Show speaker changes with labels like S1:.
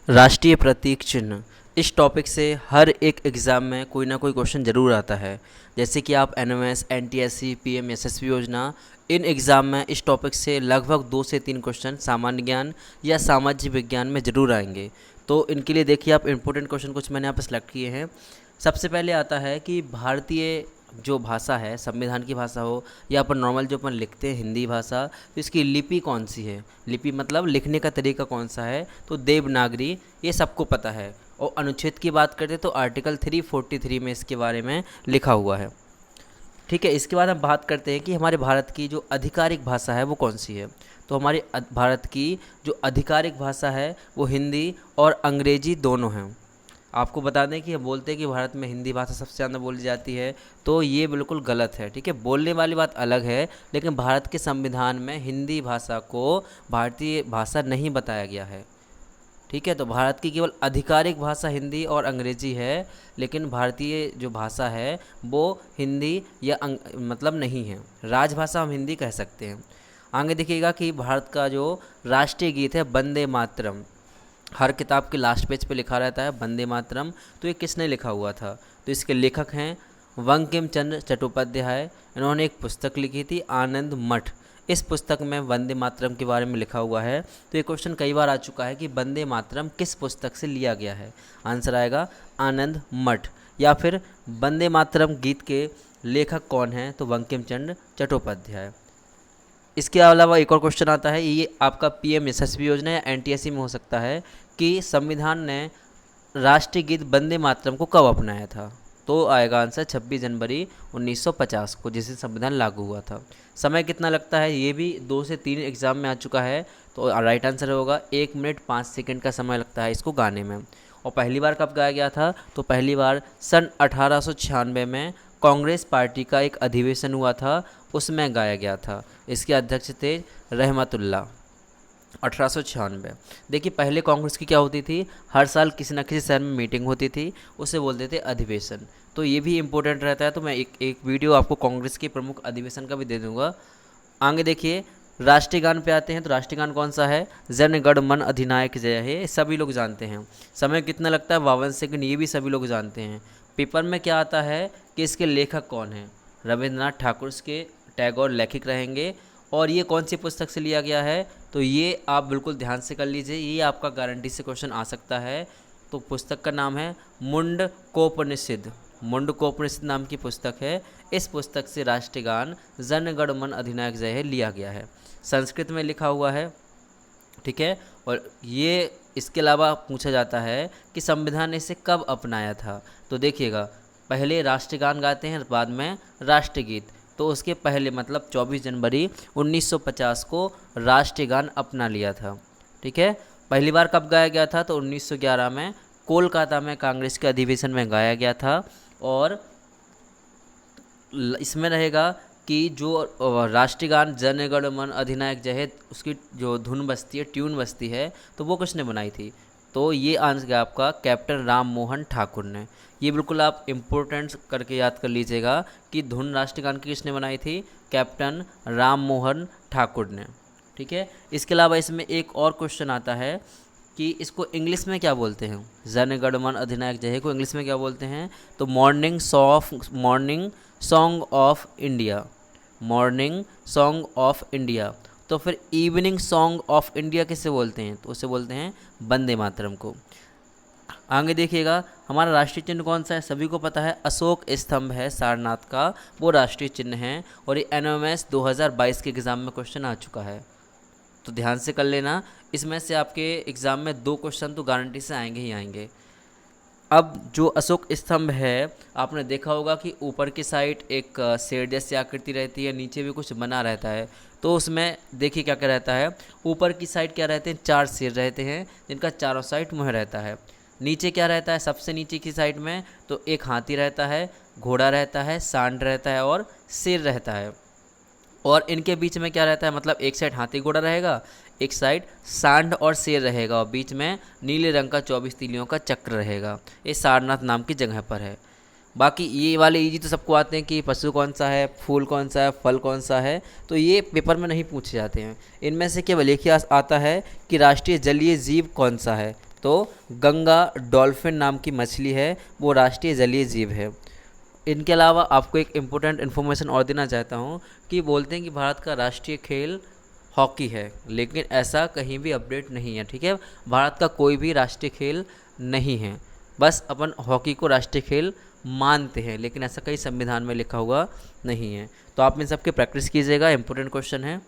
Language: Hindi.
S1: राष्ट्रीय प्रतीक चिन्ह। इस टॉपिक से हर एक एग्ज़ाम में कोई ना कोई क्वेश्चन ज़रूर आता है। जैसे कि आप एनएमएस, एनटीएससी, पीएम एसएसबी योजना, इन एग्ज़ाम में इस टॉपिक से लगभग 2 से 3 क्वेश्चन सामान्य ज्ञान या सामाजिक विज्ञान में ज़रूर आएंगे। तो इनके लिए देखिए, आप इंपॉर्टेंट क्वेश्चन कुछ मैंने यहाँ पर सेलेक्ट किए हैं। सबसे पहले आता है कि भारतीय जो भाषा है, संविधान की भाषा हो या अपन नॉर्मल जो अपन लिखते हैं हिंदी भाषा, तो इसकी लिपि कौन सी है। लिपि मतलब लिखने का तरीका कौन सा है, तो देवनागरी, ये सबको पता है। और अनुच्छेद की बात करते तो आर्टिकल 343 में इसके बारे में लिखा हुआ है। ठीक है, इसके बाद हम बात करते हैं कि हमारे भारत की जो आधिकारिक भाषा है वो कौन सी है। तो हमारे भारत की जो आधिकारिक भाषा है वो हिंदी और अंग्रेजी दोनों हैं। आपको बता दें कि हम बोलते हैं कि भारत में हिंदी भाषा सबसे ज़्यादा बोली जाती है, तो ये बिल्कुल गलत है। ठीक है, बोलने वाली बात अलग है, लेकिन भारत के संविधान में हिंदी भाषा को भारतीय भाषा नहीं बताया गया है। ठीक है, तो भारत की केवल आधिकारिक भाषा हिंदी और अंग्रेजी है, लेकिन भारतीय जो भाषा है वो हिंदी या मतलब नहीं है। राजभाषा हम हिंदी कह सकते हैं। आगे देखिएगा कि भारत का जो राष्ट्रीय गीत है वंदे मातरम, हर किताब के लास्ट पेज पे लिखा रहता है वंदे मातरम। तो ये किसने लिखा हुआ था, तो इसके लेखक हैं बंकिम चंद्र चट्टोपाध्याय। इन्होंने एक पुस्तक लिखी थी आनंद मठ। इस पुस्तक में वंदे मातरम के बारे में लिखा हुआ है। तो ये क्वेश्चन कई बार आ चुका है कि वंदे मातरम किस पुस्तक से लिया गया है। आंसर आएगा आनंद मठ। या फिर वंदे मातरम गीत के लेखक कौन हैं, तो बंकिम चंद्र चट्टोपाध्याय। इसके अलावा एक और क्वेश्चन आता है, ये आपका पीएम एसएसबी योजना या एनटीएससी में हो सकता है, कि संविधान ने राष्ट्रीय गीत वंदे मातरम को कब अपनाया था। तो आएगा आंसर 26 जनवरी 1950 को, जिस दिन संविधान लागू हुआ था। समय कितना लगता है, ये भी 2 से 3 एग्जाम में आ चुका है। तो राइट आंसर होगा 1 मिनट 5 सेकंड का समय लगता है इसको गाने में। और पहली बार कब गाया गया था, तो पहली बार सन 1896 में कांग्रेस पार्टी का एक अधिवेशन हुआ था, उसमें गाया गया था। इसके अध्यक्ष थे रहमतुल्लाह। 1896। देखिए, पहले कांग्रेस की क्या होती थी, हर साल किसी न किसी शहर में मीटिंग होती थी, उसे बोलते थे अधिवेशन। तो ये भी इम्पोर्टेंट रहता है। तो मैं एक वीडियो आपको कांग्रेस के प्रमुख अधिवेशन का भी दे दूंगा। आगे देखिए, राष्ट्रीय गान पे आते हैं। तो राष्ट्रीय गान कौन सा है, जन गण मन अधिनायक जय है, सभी लोग जानते हैं। समय कितना लगता है, 52 सेकंड, ये भी सभी लोग जानते हैं। पेपर में क्या आता है कि इसके लेखक कौन है, रविंद्रनाथ ठाकुर इसके टैगोर लेखक रहेंगे। और ये कौन सी पुस्तक से लिया गया है, तो ये आप बिल्कुल ध्यान से कर लीजिए, ये आपका गारंटी से क्वेश्चन आ सकता है। तो पुस्तक का नाम है मुंडकोपनिषद। मुंडकोपनिषद नाम की पुस्तक है। इस पुस्तक से राष्ट्रीय गान जन गण मन अधिनायक जय है लिया गया है। संस्कृत में लिखा हुआ है। ठीक है, और ये इसके अलावा पूछा जाता है कि संविधान ने इसे कब अपनाया था। तो देखिएगा, पहले राष्ट्रीय गान गाते हैं, बाद में राष्ट्रीय गीत। तो उसके पहले मतलब 24 जनवरी 1950 को राष्ट्रीय गान अपना लिया था। ठीक है, पहली बार कब गाया गया था, तो 1911 में कोलकाता में कांग्रेस के अधिवेशन में गाया गया था। और इसमें रहेगा कि जो राष्ट्रीय गान जन गण मन अधिनायक जय है, उसकी जो धुन बजती है, ट्यून बजती है, तो वो किसने बनाई थी, तो ये आंसर आपका कैप्टन राम मोहन ठाकुर ने। ये बिल्कुल आप इम्पोर्टेंट करके याद कर लीजिएगा कि धुन राष्ट्रीय गान की किसने बनाई थी, कैप्टन राम मोहन ठाकुर ने। ठीक है, इसके अलावा इसमें एक और क्वेश्चन आता है कि इसको इंग्लिश में क्या बोलते हैं, जन गण मन अधिनायक जय को इंग्लिश में क्या बोलते हैं, तो morning song of India. Morning song of India. तो फिर इवनिंग सॉन्ग ऑफ इंडिया किसे बोलते हैं, तो उसे बोलते हैं वंदे मातरम को। आगे देखिएगा, हमारा राष्ट्रीय चिन्ह कौन सा है, सभी को पता है अशोक स्तंभ है सारनाथ का, वो राष्ट्रीय चिन्ह है। और ये एनएमएस 2022 के एग्ज़ाम में क्वेश्चन आ चुका है, तो ध्यान से कर लेना। इसमें से आपके एग्ज़ाम में 2 क्वेश्चन तो गारंटी से आएंगे ही आएंगे। अब जो अशोक स्तंभ है, आपने देखा होगा कि ऊपर की साइड एक शेर जैसी आकृति रहती है, नीचे भी कुछ बना रहता है। तो उसमें देखिए क्या क्या रहता है, ऊपर की साइड क्या रहते हैं, 4 शेर रहते हैं जिनका चारों साइड मुँह रहता है। नीचे क्या रहता है, सबसे नीचे की साइड में तो एक हाथी रहता है, घोड़ा रहता है, सांड रहता है और शेर रहता है। और इनके बीच में क्या रहता है, मतलब एक साइड हाथी घोड़ा रहेगा, एक साइड सांड और शेर रहेगा, और बीच में नीले रंग का 24 तीलियों का चक्र रहेगा। ये सारनाथ नाम की जगह पर है। बाकी ये वाले इजी तो सबको आते हैं कि पशु कौन सा है, फूल कौन सा है, फल कौन सा है, तो ये पेपर में नहीं पूछे जाते हैं। इनमें से केवल एक ही आता है कि राष्ट्रीय जलीय जीव कौन सा है, तो गंगा डॉल्फिन नाम की मछली है, वो राष्ट्रीय जलीय जीव है। इनके अलावा आपको एक इम्पोर्टेंट इन्फॉर्मेशन और देना चाहता हूँ कि बोलते हैं कि भारत का राष्ट्रीय खेल हॉकी है, लेकिन ऐसा कहीं भी अपडेट नहीं है, ठीक है। भारत का कोई भी राष्ट्रीय खेल नहीं है, बस अपन हॉकी को राष्ट्रीय खेल मानते हैं, लेकिन ऐसा कहीं संविधान में लिखा हुआ नहीं है। तो आप इन सब की प्रैक्टिस कीजिएगा, इंपॉर्टेंट क्वेश्चन है।